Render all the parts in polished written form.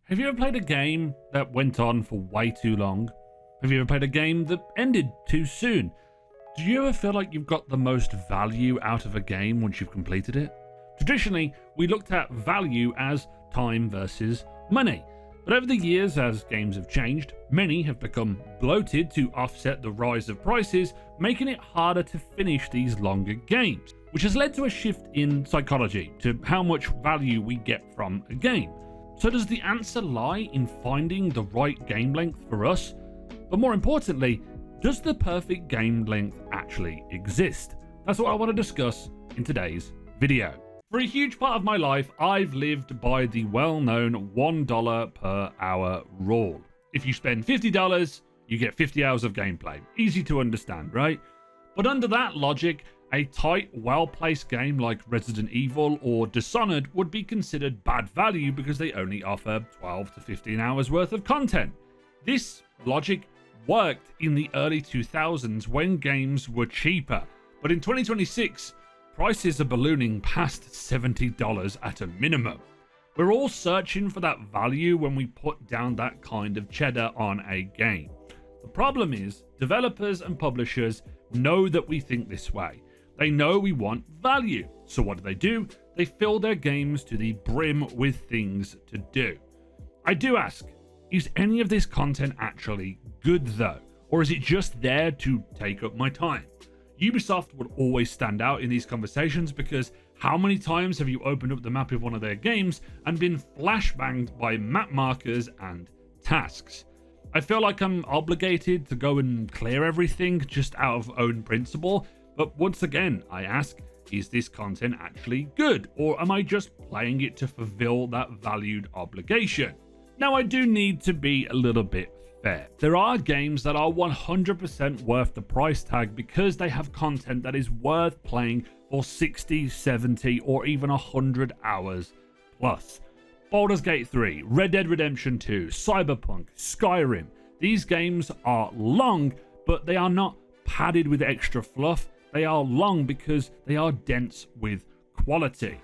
Have you ever played a game that went on for way too long? Have you ever played a game that ended too soon? Do you ever feel like you've got the most value out of a game once you've completed it? Traditionally, we looked at value as time versus money. But over the years, as games have changed, many have become bloated to offset the rise of prices, making it harder to finish these longer games, which has led to a shift in psychology to how much value we get from a game. So does the answer lie in finding the right game length for us? But more importantly, does the perfect game length actually exist? That's what I want to discuss in today's video. For a huge part of my life, I've lived by the well-known $1 per hour rule. If you spend $50, you get 50 hours of gameplay. Easy to understand, right? But under that logic, a tight, well-placed game like Resident Evil or Dishonored would be considered bad value because they only offer 12 to 15 hours worth of content. This logic worked in the early 2000s when games were cheaper, but in 2026, prices are ballooning past $70 at a minimum. We're all searching for that value when we put down that kind of cheddar on a game. The problem is, developers and publishers know that we think this way. They know we want value. So what do? They fill their games to the brim with things to do. I do ask, is any of this content actually good though? Or is it just there to take up my time? Ubisoft would always stand out in these conversations because how many times have you opened up the map of one of their games and been flashbanged by map markers and tasks? I feel like I'm obligated to go and clear everything just out of own principle. But once again, I ask, is this content actually good? Or am I just playing it to fulfill that valued obligation? Now, I do need to be a little bit fair. There are games that are 100% worth the price tag because they have content that is worth playing for 60, 70, or even 100 hours plus. Baldur's Gate 3, Red Dead Redemption 2, Cyberpunk, Skyrim. These games are long, but they are not padded with extra fluff. They are long because they are dense with quality.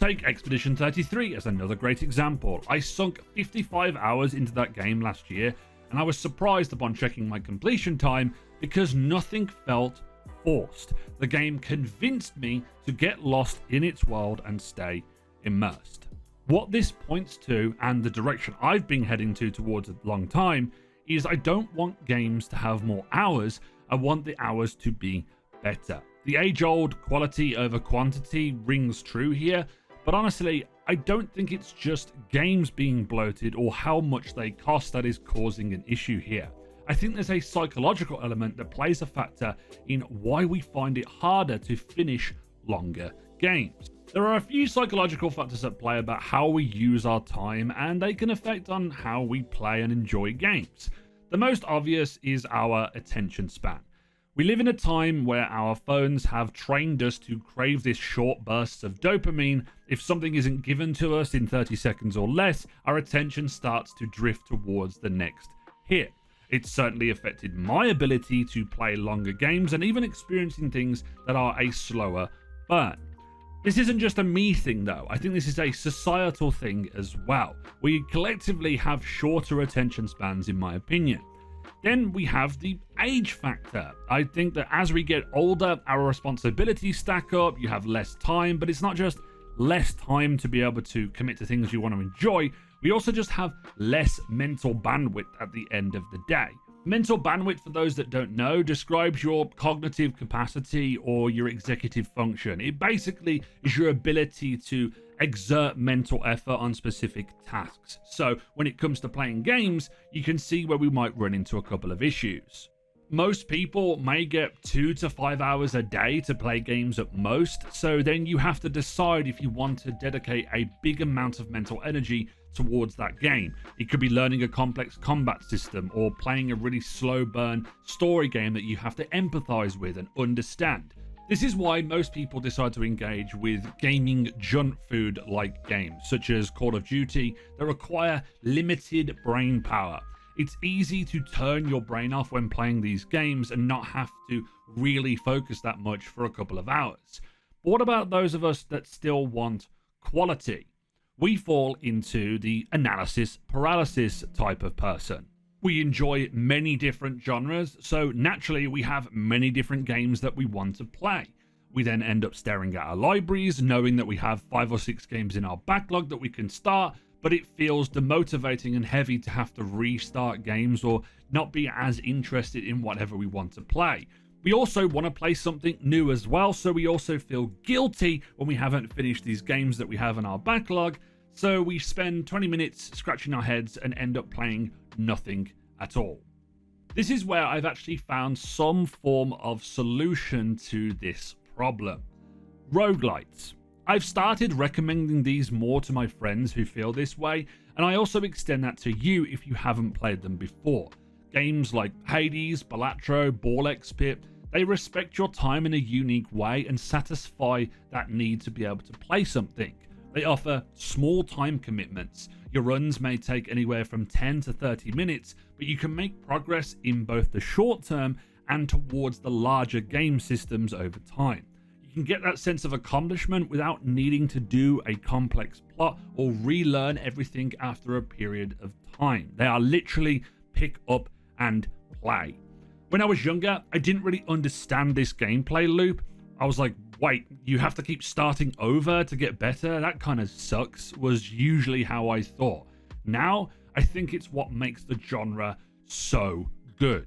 Take Expedition 33 as another great example. I sunk 55 hours into that game last year, and I was surprised upon checking my completion time because nothing felt forced. The game convinced me to get lost in its world and stay immersed. What this points to, and the direction I've been heading to towards a long time, is I don't want games to have more hours. I want the hours to be better. The age-old quality over quantity rings true here, but honestly, I don't think it's just games being bloated or how much they cost that is causing an issue here. I think there's a psychological element that plays a factor in why we find it harder to finish longer games. There are a few psychological factors at play about how we use our time, and they can affect on how we play and enjoy games. The most obvious is our attention span. We live in a time where our phones have trained us to crave this short bursts of dopamine. If something isn't given to us in 30 seconds or less, our attention starts to drift towards the next hit. It's certainly affected my ability to play longer games and even experiencing things that are a slower burn. This isn't just a me thing though. I think this is a societal thing as well. We collectively have shorter attention spans in my opinion. Then we have the age factor. I think that as we get older, our responsibilities stack up, you have less time, but it's not just less time to be able to commit to things you want to enjoy. We also just have less mental bandwidth at the end of the day. Mental bandwidth, for those that don't know, describes your cognitive capacity or your executive function. It basically is your ability to exert mental effort on specific tasks. So when it comes to playing games, you can see where we might run into a couple of issues. Most people may get 2 to 5 hours a day to play games at most, so then you have to decide if you want to dedicate a big amount of mental energy towards that game. It could be learning a complex combat system or playing a really slow burn story game that you have to empathize with and understand. This is why most people decide to engage with gaming junk food like games, such as Call of Duty, that require limited brain power. It's easy to turn your brain off when playing these games and not have to really focus that much for a couple of hours. But what about those of us that still want quality? We fall into the analysis paralysis type of person. We enjoy many different genres, so naturally we have many different games that we want to play. We then end up staring at our libraries, knowing that we have 5 or 6 games in our backlog that we can start, but it feels demotivating and heavy to have to restart games or not be as interested in whatever we want to play. We also want to play something new as well, so we also feel guilty when we haven't finished these games that we have in our backlog, so we spend 20 minutes scratching our heads and end up playing nothing at all. This is where I've actually found some form of solution to this problem. Roguelites. I've started recommending these more to my friends who feel this way, and I also extend that to you if you haven't played them before. Games like Hades, Balatro, Ball X-Pit, they respect your time in a unique way and satisfy that need to be able to play something. They offer small time commitments. Your runs may take anywhere from 10 to 30 minutes, but you can make progress in both the short term and towards the larger game systems over time. You can get that sense of accomplishment without needing to do a complex plot or relearn everything after a period of time. They are literally pick up and play. When I was younger, I didn't really understand this gameplay loop. I was like, wait, you have to keep starting over to get better? That kind of sucks, was usually how I thought. Now, I think it's what makes the genre so good.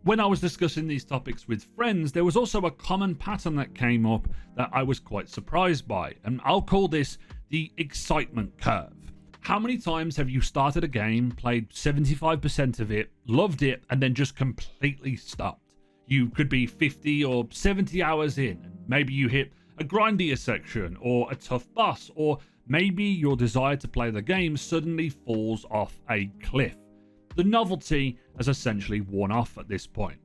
When I was discussing these topics with friends, there was also a common pattern that came up that I was quite surprised by, and I'll call this the excitement curve. How many times have you started a game, played 75% of it, loved it, and then just completely stopped? You could be 50 or 70 hours in, and maybe you hit a grindier section or a tough boss, or maybe your desire to play the game suddenly falls off a cliff. The novelty has essentially worn off at this point.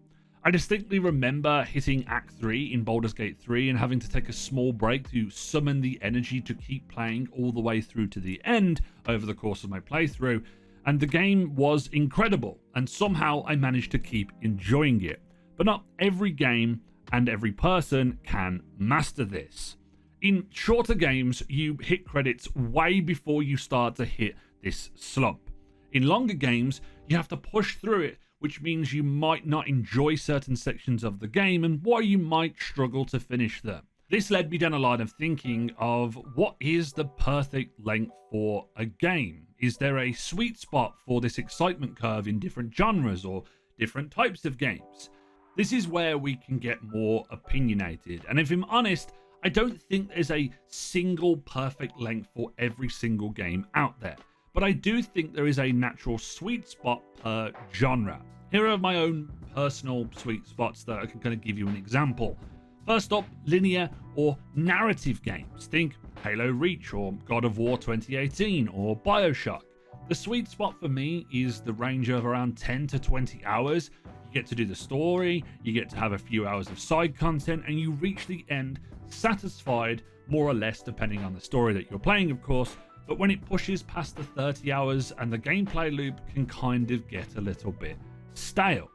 I distinctly remember hitting Act 3 in Baldur's Gate 3 and having to take a small break to summon the energy to keep playing all the way through to the end over the course of my playthrough, and the game was incredible, and somehow I managed to keep enjoying it. But not every game and every person can master this. In shorter games, you hit credits way before you start to hit this slump. In longer games, you have to push through it, which means you might not enjoy certain sections of the game and why you might struggle to finish them. This led me down a line of thinking of what is the perfect length for a game? Is there a sweet spot for this excitement curve in different genres or different types of games? This is where we can get more opinionated, and if I'm honest, I don't think there's a single perfect length for every single game out there, but I do think there is a natural sweet spot per genre. Here are my own personal sweet spots that I can kind of give you an example. First up, linear or narrative games. Think Halo Reach or God of War 2018 or Bioshock. The sweet spot for me is the range of around 10 to 20 hours. You get to do the story, you get to have a few hours of side content, and you reach the end satisfied, more or less, depending on the story that you're playing, of course. But when it pushes past the 30 hours and the gameplay loop can kind of get a little bit stale.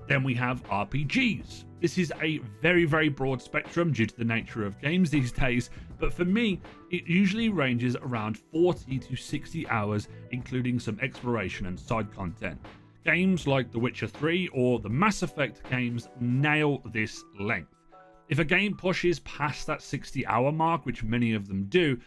Then we have RPGs. This is a very, very broad spectrum due to the nature of games these days, but for me, it usually ranges around 40 to 60 hours, including some exploration and side content. Games like The Witcher 3 or the Mass Effect games nail this length. If a game pushes past that 60-hour mark, which many of them do,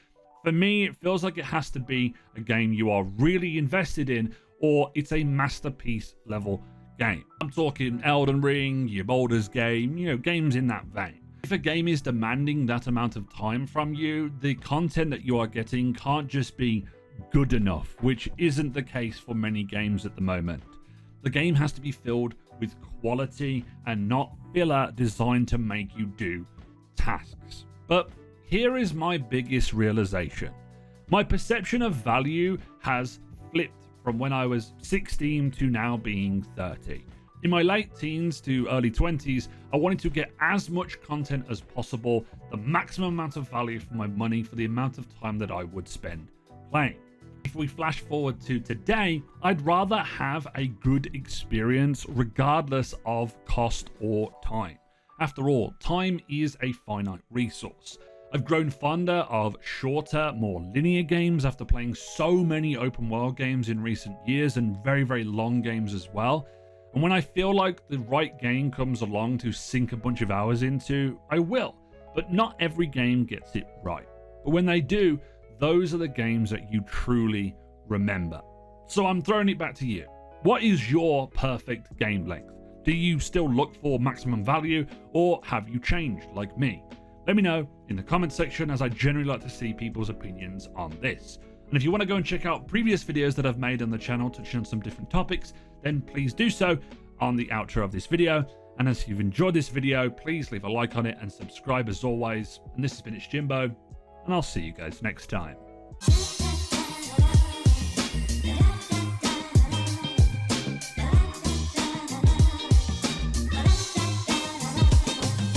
for me, it feels like it has to be a game you are really invested in, or it's a masterpiece level game. I'm talking Elden Ring, your Baldur's Gate, games in that vein. If a game is demanding that amount of time from you, the content that you are getting can't just be good enough, which isn't the case for many games at the moment. The game has to be filled with quality and not filler designed to make you do tasks. But here is my biggest realization. My perception of value has flipped from when I was 16 to now being 30. In my late teens to early 20s, I wanted to get as much content as possible, the maximum amount of value for my money for the amount of time that I would spend playing. If we flash forward to today, I'd rather have a good experience regardless of cost or time. After all, time is a finite resource. I've grown fonder of shorter, more linear games after playing so many open world games in recent years, and very, very long games as well. And when I feel like the right game comes along to sink a bunch of hours into, I will. But not every game gets it right. But when they do, those are the games that you truly remember. So I'm throwing it back to you. What is your perfect game length? Do you still look for maximum value, or have you changed like me? Let me know in the comment section, as I generally like to see people's opinions on this. And if you want to go and check out previous videos that I've made on the channel touching on some different topics, then please do so on the outro of this video. And as you've enjoyed this video, please leave a like on it and subscribe as always. And this has been It's Jimbo, and I'll see you guys next time.